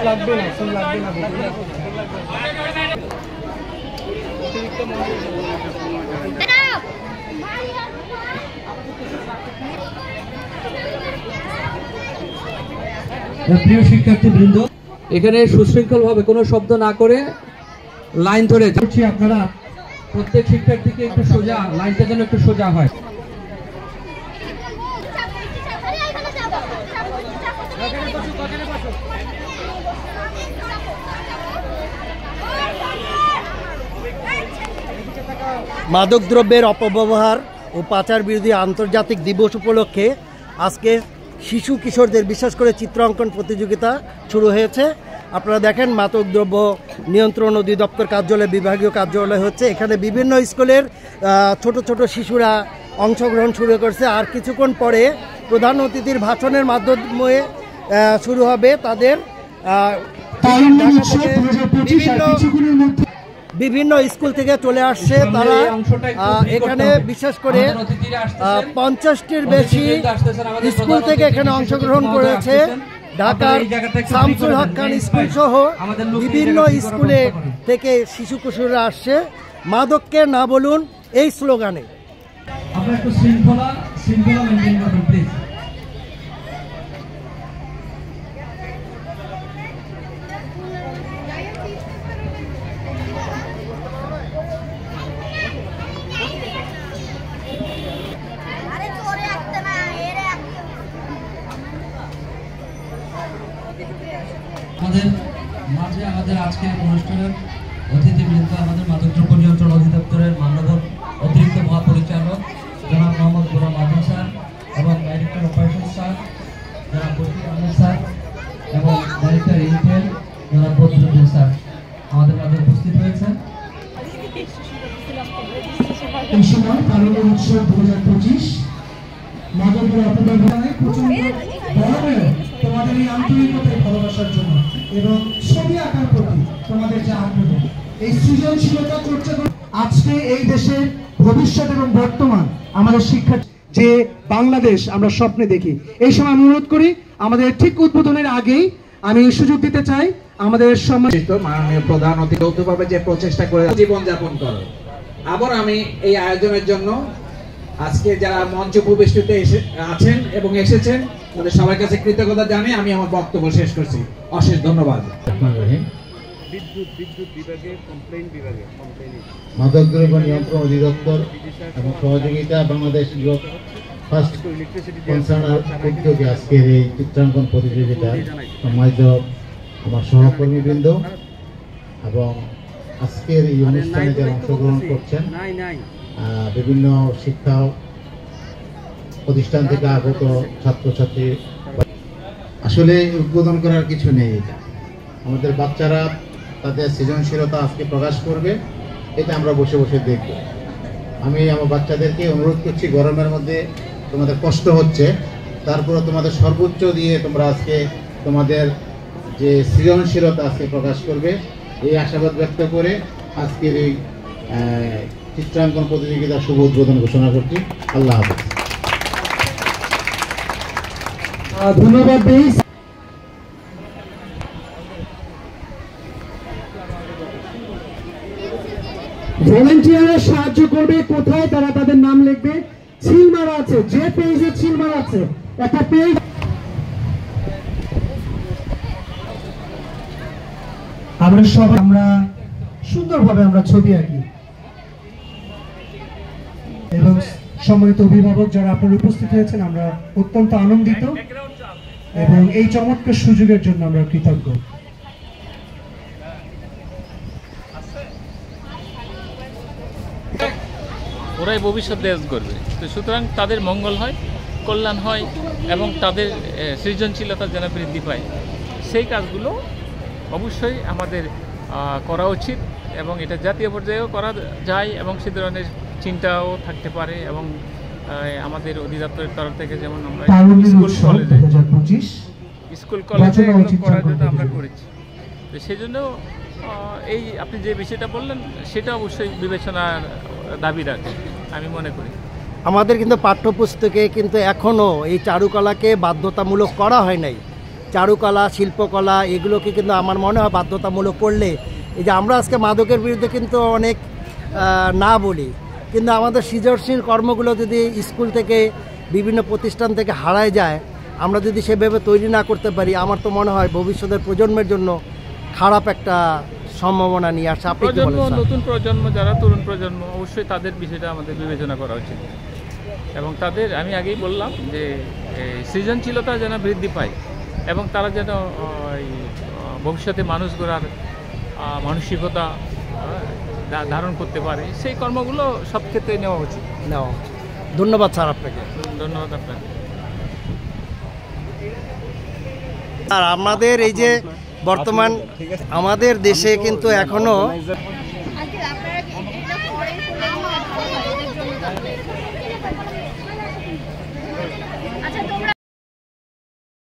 লাগবে না, সিম লাগবে না। প্রিয় শিক্ষার্থীবৃন্দ, এখানে সুশৃঙ্খলভাবে কোনো শব্দ না করে লাইন ধরে যাচ্ছি। আপনারা প্রত্যেক শিক্ষার্থীকে একটু সোজা, লাইনটা যেন একটু সোজা হয়। মাদকদ্রব্যের অপব্যবহার ও পাচার বিরোধী আন্তর্জাতিক দিবস উপলক্ষে আজকে শিশু কিশোরদের বিশেষ করে চিত্রাঙ্কন প্রতিযোগিতা শুরু হয়েছে। আপনারা দেখেন মাদকদ্রব্য নিয়ন্ত্রণ অধিদপ্তর কার্যালয়, বিভাগীয় কার্যালয় হচ্ছে। এখানে বিভিন্ন স্কুলের ছোট ছোট শিশুরা অংশগ্রহণ শুরু করছে। আর কিছুক্ষণ পরে প্রধান অতিথির ভাষণের মাধ্যমে শুরু হবে তাদের বিভিন্ন স্কুল থেকে চলে আসছে তারা এখানে। বিশেষ করে 50টির বেশি স্কুল থেকে এখানে অংশগ্রহণ করেছে। ঢাকার শামসুল হক খান স্কুল সহ বিভিন্ন স্কুলে থেকে শিশু কিশোররা আসছে মাদককে না বলুন এই স্লোগানে। আমাদের মাঝে আমাদের আজকের অনুষ্ঠানের অতিথিবৃন্দ আমাদের মাদকদ্রব্য নিয়ন্ত্রণ অধিদপ্তরের মাননীয় অতিরিক্ত মহাপরিচালক জনাব মোহাম্মদ গোলাম আজম স্যার এবং ডাইরেক্টর অপারেশন স্যার জনাব বশির আহমেদ স্যার এবং ডাইরেক্টর ইনটেল জনাব বদরুদ্দিন স্যার আমাদের মাঝে উপস্থিত হয়েছেন। এই সময় পালন উৎসব 2025 মাদকের অপব্যবহারে প্রচন্ড তোমাদের এই আন্তরিকতায় ভালোবাসার জন্য এবং ছবি আঁকার প্রতি তোমাদের যে আগ্রহ, এই সৃজনশীলতা চর্চা আজকে এই দেশের ভবিষ্যৎ এবং বর্তমান আমাদের শিক্ষা যে বাংলাদেশ আমরা স্বপ্নে দেখি। এই সময় আমি অনুরোধ করি আমাদের ঠিক উদ্বোধনের আগেই আমি সুযোগ দিতে চাই আমাদের সম্মানিত মাননীয় প্রধান অতিথি যৌথভাবে যে প্রচেষ্টা করে জীবনযাপন করো। আবার আমি এই আয়োজনের জন্য আজকে যারা মঞ্চ উপবিষ্ট আছেন এবং এসেছেন তাদের সবার কাছে কৃতজ্ঞতা জানিয়ে আমি আমার বক্তব্য শেষ করছি। অশেষ ধন্যবাদ। মাদকদ্রব্য নিয়ন্ত্রণ অধিদপ্তর এবং সহযোগিতা বাংলাদেশ ফার্স্ট কনসার্নার উদ্যোগে আজকের এই চিত্রাঙ্কন প্রতিযোগিতা সম্মানিত আমার সহকর্মীবৃন্দ এবং আজকের এই অনুষ্ঠানে যারা অংশগ্রহণ করছেন বিভিন্ন শিক্ষা প্রতিষ্ঠান থেকে আগত ছাত্রছাত্রী, আসলে উদ্বোধন করার কিছু নেই। এটা আমাদের বাচ্চারা তাদের সৃজনশীলতা আজকে প্রকাশ করবে, এটা আমরা বসে বসে দেখব। আমি আমার বাচ্চাদেরকে অনুরোধ করছি, গরমের মধ্যে তোমাদের কষ্ট হচ্ছে, তারপরে তোমাদের সর্বোচ্চ দিয়ে তোমরা আজকে তোমাদের যে সৃজনশীলতা আজকে প্রকাশ করবে এই আশাবাদ ব্যক্ত করে আজকের এই চিত্রাঙ্কন প্রতিযোগিতার শুভ উদ্বোধন ঘোষণা করছি। আল্লাহ হাফেজ। ধন্যবাদ দিই। ভলেন্টিয়াররা সাহায্য করবে, কোথায় তারা তাদের নাম লিখবে। ছিল মারা আছে, যে পেজে ছিল মারা আছে একটা পেজ। আমরা সবাই আমরা সুন্দরভাবে আমরা ছবি আঁকি এবং সম্মানিত অভিভাবক যারা আপনারা উপস্থিত হয়েছেন আমরা অত্যন্ত আনন্দিত এবং এই চমৎকার সুযোগের জন্য আমরা কৃতজ্ঞ। ওরাই ভবিষ্যৎ দেশ গড়বে, তো সুতরাং তাদের মঙ্গল হয়, কল্যাণ হয় এবং তাদের সৃজনশীলতা যেন বৃদ্ধি পায়, সেই কাজগুলো অবশ্যই আমাদের করা উচিত এবং এটা জাতীয় পর্যায়েও করা যায় এবং সে ধরনের চিন্তাও থাকতে পারে। এবং আমাদের অধিদপ্তরের তরফ থেকে যেমন আমরা স্কুল কলেজে করার জন্য আমরা করেছি, তো সেই জন্য এই আপনি যে বিষয়টা বললেন সেটা অবশ্যই বিবেচনার দাবি রাখে আমি মনে করি। আমাদের কিন্তু পাঠ্যপুস্তকে কিন্তু এখনও এই চারুকলাকে বাধ্যতামূলক করা হয় নাই। চারুকলা, শিল্পকলা এগুলোকে কিন্তু আমার মনে হয় বাধ্যতামূলক করলে, এই যে আমরা আজকে মাদকের বিরুদ্ধে কিন্তু অনেক না বলি, কিন্তু আমাদের সৃজনশীল কর্মগুলো যদি স্কুল থেকে বিভিন্ন প্রতিষ্ঠান থেকে হারায় যায়, আমরা যদি সেভাবে তৈরি না করতে পারি, আমার তো মনে হয় ভবিষ্যতের প্রজন্মের জন্য খারাপ একটা সম্ভাবনা নিয়ে আসে। আপনি কি বলেন স্যার? নতুন প্রজন্ম যারা তরুণ প্রজন্ম, অবশ্যই তাদের বিষয়টা আমাদের বিবেচনা করা উচিত এবং তাদের, আমি আগেই বললাম যে সৃজনশীলতা যেন বৃদ্ধি পায় এবং তারা যেন ভবিষ্যতে মানুষ গড়ার মানসিকতা ধারণ করতে পারে, সেই কর্মগুলো সব ক্ষেত্রে নেওয়া উচিত। ধন্যবাদ স্যার আপনাকে। ধন্যবাদ আপনাকে। আর আমাদের এই যে বর্তমান আমাদের দেশে কিন্তু এখনো